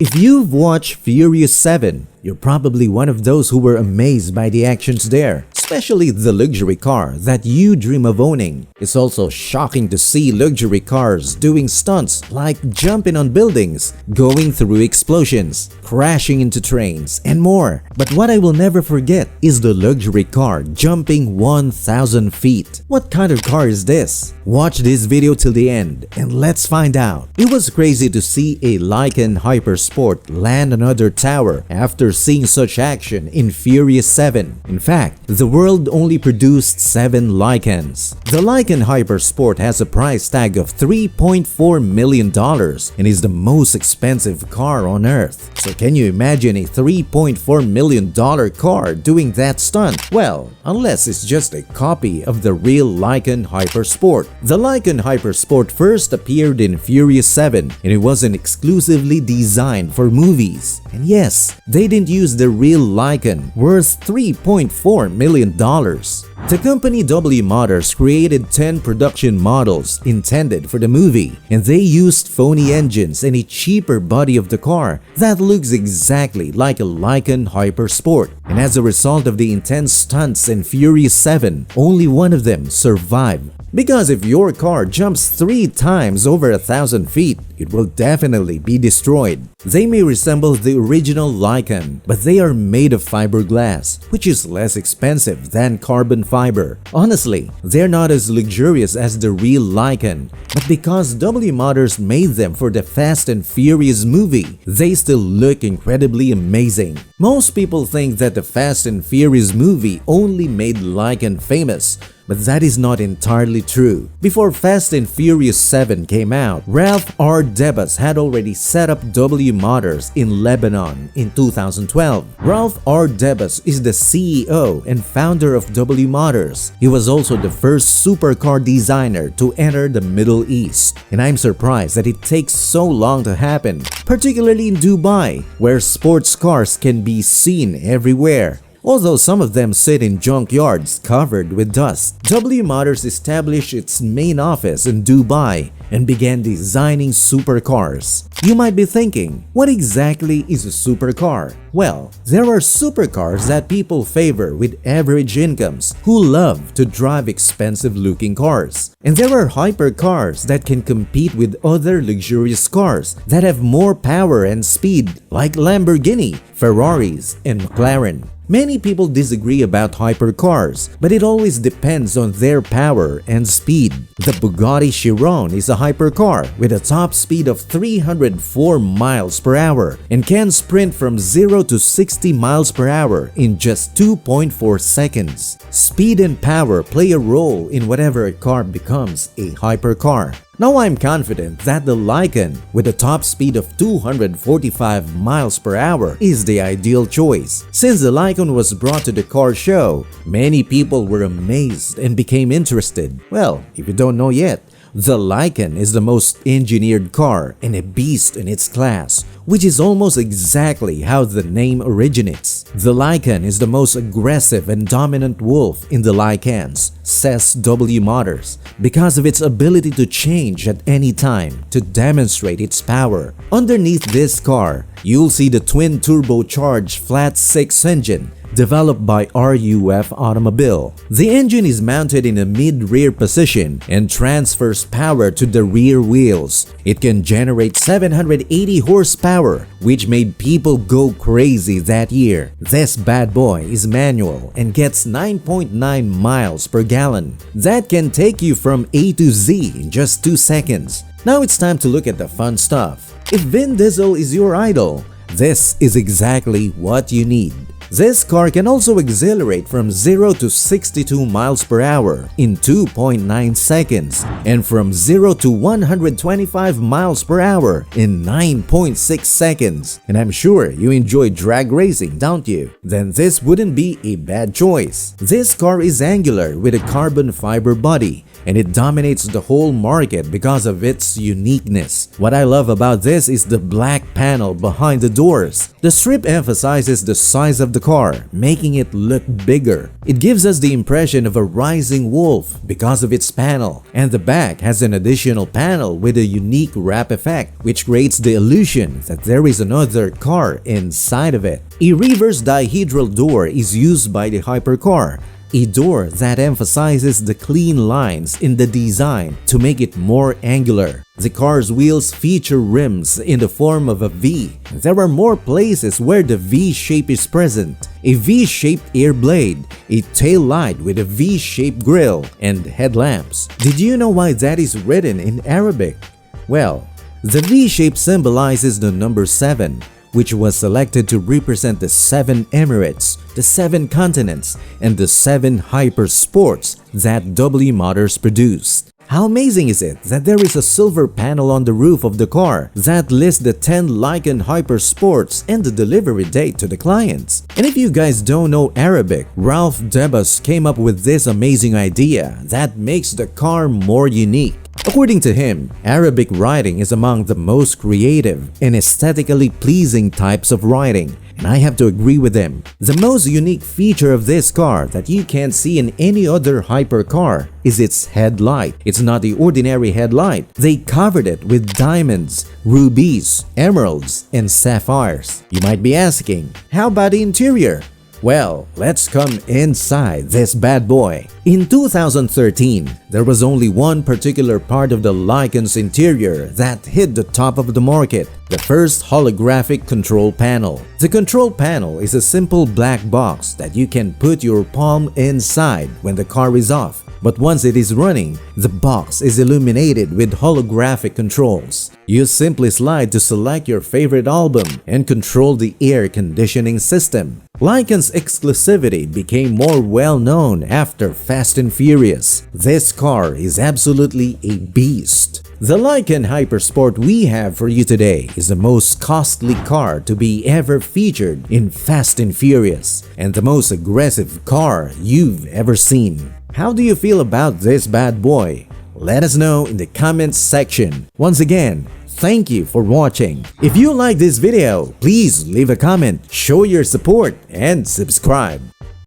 If you've watched Furious 7, you're probably one of those who were amazed by the actions there, especially the luxury car that you dream of owning. It's also shocking to see luxury cars doing stunts like jumping on buildings, going through explosions, crashing into trains, and more. But what I will never forget is the luxury car jumping 1,000 feet. What kind of car is this? Watch this video till the end and let's find out. It was crazy to see a Lykan Hypersport land another tower after seeing such action in Furious 7. In fact, the world only produced 7 Lykans. The Lykan Hypersport has a price tag of $3.4 million and is the most expensive car on earth. So can you imagine a $3.4 million car doing that stunt? Well, unless it's just a copy of the real Lykan Hypersport. The Lykan Hypersport first appeared in Furious 7 and it wasn't exclusively designed for movies. And yes, they didn't use the real Lykan, worth $3.4 million. The company W Motors created 10 production models intended for the movie, and they used phony engines and a cheaper body of the car that looks exactly like a Lykan Hypersport. And as a result of the intense stunts in Furious 7, only one of them survived. Because if your car jumps 3 times over 1,000 feet, it will definitely be destroyed. They may resemble the original Lykan, but they are made of fiberglass, which is less expensive than carbon fiber. Honestly, they're not as luxurious as the real Lykan, but because W Motors made them for the Fast and Furious movie, they still look incredibly amazing. Most people think that the Fast and Furious movie only made Lykan famous, but that is not entirely true. Before Fast and Furious 7 came out, Ralph R. Debus had already set up W Motors in Lebanon in 2012. Ralph R. Debus is the CEO and founder of W Motors. He was also the first supercar designer to enter the Middle East. And I'm surprised that it takes so long to happen, particularly in Dubai, where sports cars can be seen everywhere. Although some of them sit in junkyards covered with dust. W Motors established its main office in Dubai and began designing supercars. You might be thinking, what exactly is a supercar? Well, there are supercars that people favor with average incomes who love to drive expensive-looking cars. And there are hypercars that can compete with other luxurious cars that have more power and speed, like Lamborghini, Ferraris, and McLaren. Many people disagree about hypercars, but it always depends on their power and speed. The Bugatti Chiron is a hypercar with a top speed of 304 miles per hour and can sprint from 0 to 60 miles per hour in just 2.4 seconds. Speed and power play a role in whatever a car becomes a hypercar. Now I'm confident that the Lykan, with a top speed of 245 miles per hour, is the ideal choice. Since the Lykan was brought to the car show, many people were amazed and became interested. Well, if you don't know yet, the Lykan is the most engineered car and a beast in its class, which is almost exactly how the name originates. The Lykan is the most aggressive and dominant wolf in the Lykans, says W Motors, because of its ability to change at any time to demonstrate its power. Underneath this car, you'll see the twin turbocharged flat 6 engine developed by RUF Automobile. The engine is mounted in a mid-rear position and transfers power to the rear wheels. It can generate 780 horsepower, which made people go crazy that year. This bad boy is manual and gets 9.9 miles per gallon. That can take you from A to Z in just 2 seconds. Now it's time to look at the fun stuff. If Vin Diesel is your idol, this is exactly what you need. This car can also accelerate from 0 to 62 miles per hour in 2.9 seconds and from 0 to 125 miles per hour in 9.6 seconds. And I'm sure you enjoy drag racing, don't you? Then this wouldn't be a bad choice. This car is angular with a carbon fiber body and it dominates the whole market because of its uniqueness. What I love about this is the black panel behind the doors. The strip emphasizes the size of the car, making it look bigger. It gives us the impression of a rising wolf because of its panel, and the back has an additional panel with a unique wrap effect, which creates the illusion that there is another car inside of it. A reverse dihedral door is used by the hypercar, a door that emphasizes the clean lines in the design to make it more angular. The car's wheels feature rims in the form of a V. There are more places where the V shape is present. A V-shaped air blade, a tail light with a V-shaped grille, and headlamps. Did you know why that is written in Arabic? Well, the V shape symbolizes the number 7, which was selected to represent the 7 Emirates, the 7 continents, and the 7 hypersports that W Motors produced. How amazing is it that there is a silver panel on the roof of the car that lists the 10 Lykan Hypersports and the delivery date to the clients? And if you guys don't know Arabic, Ralph Debus came up with this amazing idea that makes the car more unique. According to him, Arabic writing is among the most creative and aesthetically pleasing types of writing, and I have to agree with him. The most unique feature of this car that you can't see in any other hypercar is its headlight. It's not the ordinary headlight. They covered it with diamonds, rubies, emeralds, and sapphires. You might be asking, how about the interior? Well, let's come inside this bad boy. In 2013, there was only one particular part of the Lykan's interior that hit the top of the market: the first holographic control panel. The control panel is a simple black box that you can put your palm inside when the car is off. But once it is running, the box is illuminated with holographic controls. You simply slide to select your favorite album and control the air conditioning system. Lykan's exclusivity became more well-known after Fast and Furious. This car is absolutely a beast. The Lykan Hypersport we have for you today is the most costly car to be ever featured in Fast and Furious, and the most aggressive car you've ever seen. How do you feel about this bad boy? Let us know in the comments section. Once again, thank you for watching. If you like this video, please leave a comment, show your support, and subscribe.